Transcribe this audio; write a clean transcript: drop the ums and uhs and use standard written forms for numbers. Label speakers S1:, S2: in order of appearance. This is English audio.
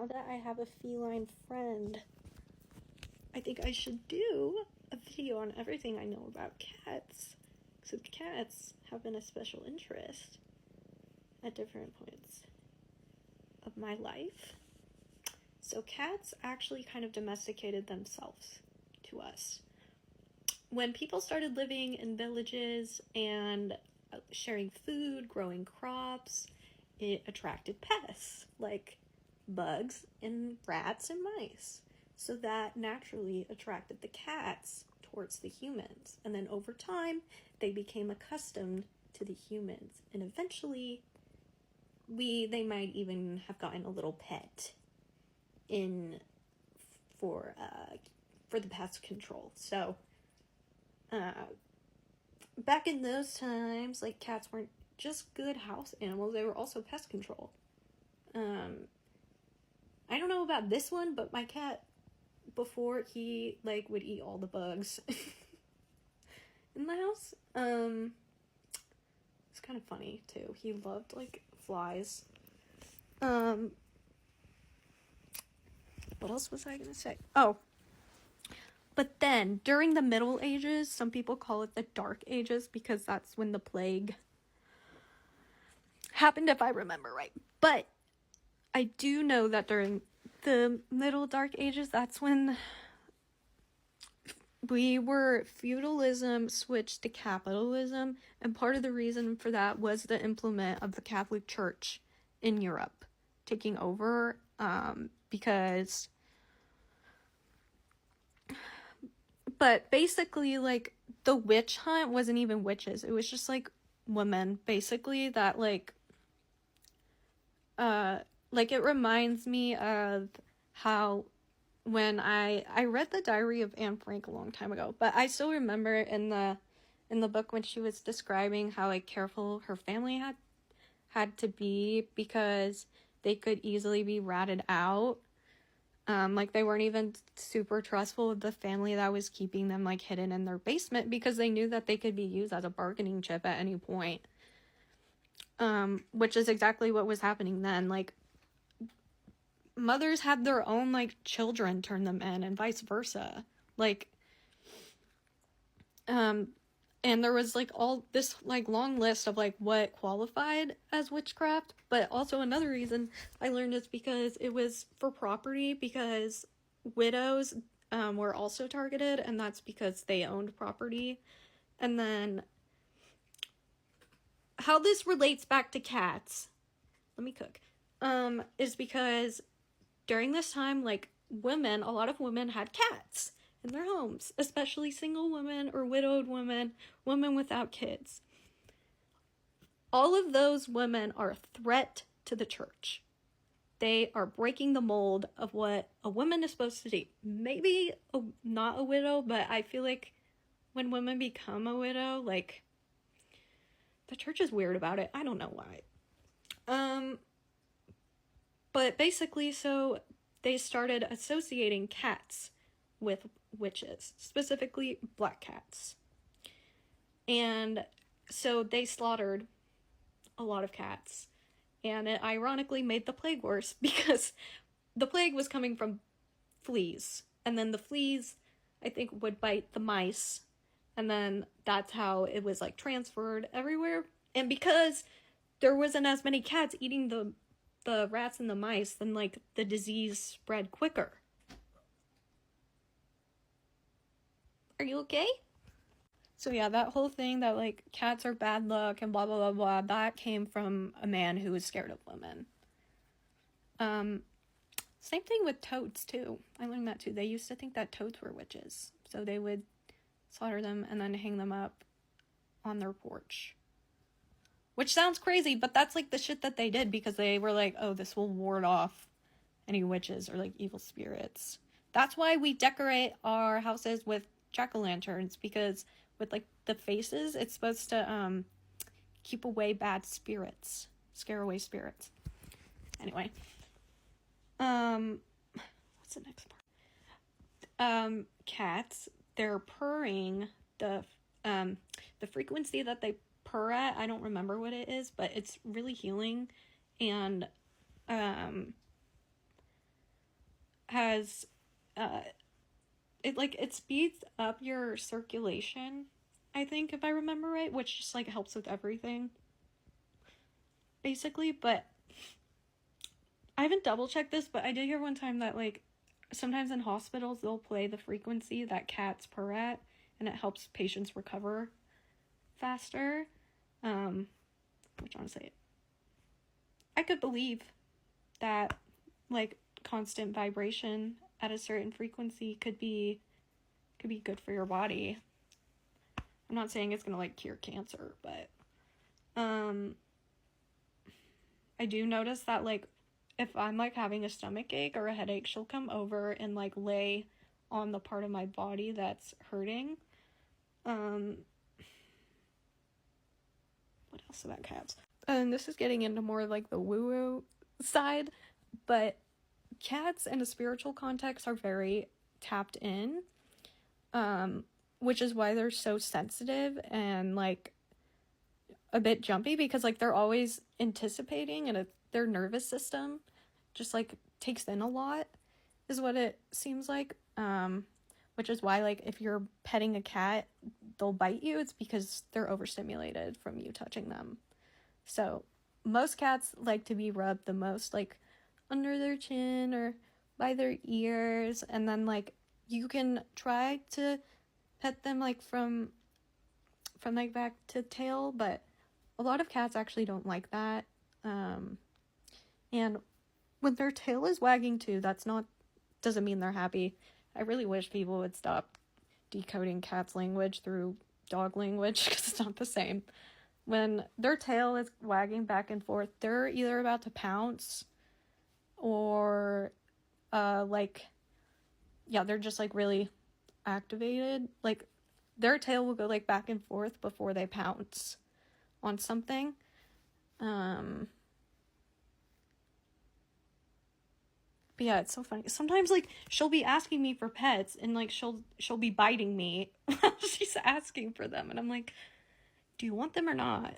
S1: now that I have a feline friend, I think I should do a video on everything I know about cats. Because cats have been a special interest at different points of my life. So cats actually kind of domesticated themselves to us. When people started living in villages and sharing food, growing crops, it attracted pests like bugs and rats and mice. So that naturally attracted the cats towards the humans. And then over time, they became accustomed to the humans. And eventually, they might even have gotten a little pet for the pest control. So, back in those times, like, cats weren't just good house animals, they were also pest control. I don't know about this one, but my cat, before he, like, would eat all the bugs in the house, it's kind of funny, too. He loved, like, flies. What else was I gonna say? Oh, but then, during the Middle Ages, some people call it the Dark Ages, because that's when the plague happened, if I remember right. But I do know that during the Middle Dark Ages, that's when feudalism switched to capitalism, and part of the reason for that was the implement of the Catholic Church in Europe taking over, but basically, like, the witch hunt wasn't even witches, it was just, like, women, basically, that, like, it reminds me of how when I read the Diary of Anne Frank a long time ago, but I still remember in the book when she was describing how, like, careful her family had to be because they could easily be ratted out. Like, they weren't even super trustful of the family that was keeping them, like, hidden in their basement because they knew that they could be used as a bargaining chip at any point. Which is exactly what was happening then. Like, mothers had their own, like, children turn them in and vice versa. Like, and there was, like, all this, like, long list of, like, what qualified as witchcraft. But also another reason I learned is because it was for property, because widows were also targeted, and that's because they owned property. And then how this relates back to cats, let me cook, is because during this time, like, a lot of women had cats in their homes, especially single women or widowed women without kids. All of those women are a threat to the church. They are breaking the mold of what a woman is supposed to do. Maybe not a widow, but I feel like when women become a widow, like, the church is weird about it. I don't know why. But basically, so they started associating cats with witches, specifically black cats. And so they slaughtered a lot of cats. And it ironically made the plague worse because the plague was coming from fleas. And then the fleas, I think, would bite the mice. And then that's how it was, like, transferred everywhere. And because there wasn't as many cats eating the rats and the mice, then, like, the disease spread quicker. Are you okay? So yeah, that whole thing that, like, cats are bad luck and blah, blah, blah, blah, that came from a man who was scared of women. Same thing with toads, too. I learned that, too. They used to think that toads were witches. So they would slaughter them and then hang them up on their porch. Which sounds crazy, but that's, like, the shit that they did because they were like, oh, this will ward off any witches or, like, evil spirits. That's why we decorate our houses with jack-o'-lanterns, because with, like, the faces, it's supposed to keep away bad spirits, scare away spirits. Anyway, what's the next part? Cats, they're purring, the frequency that they purr at, I don't remember what it is, but it's really healing, and has, it speeds up your circulation, I think, if I remember right, which just, like, helps with everything, basically. But I haven't double-checked this, but I did hear one time that, like, sometimes in hospitals, they'll play the frequency that cats purr at, and it helps patients recover faster. Which, honestly, I could believe that, like, constant vibration at a certain frequency could be good for your body. I'm not saying it's gonna, like, cure cancer, but I do notice that, like, if I'm, like, having a stomach ache or a headache, she'll come over and, like, lay on the part of my body that's hurting. What else about cats? And this is getting into more, like, the woo-woo side, but cats in a spiritual context are very tapped in, which is why they're so sensitive and, like, a bit jumpy, because, like, they're always anticipating, and their nervous system just, like, takes in a lot, is what it seems like, which is why, like, if you're petting a cat, they'll bite you. It's because they're overstimulated from you touching them. So most cats like to be rubbed the most, like, under their chin or by their ears, and then, like, you can try to pet them, like, from like, back to tail, but a lot of cats actually don't like that. And when their tail is wagging too, doesn't mean they're happy. I really wish people would stop decoding cats' language through dog language, because it's not the same. When their tail is wagging back and forth, they're either about to pounce, or, they're just, like, really activated. Like, their tail will go, like, back and forth before they pounce on something. But yeah, it's so funny. Sometimes, like, she'll be asking me for pets, and, like, she'll be biting me while she's asking for them, and I'm like, do you want them or not?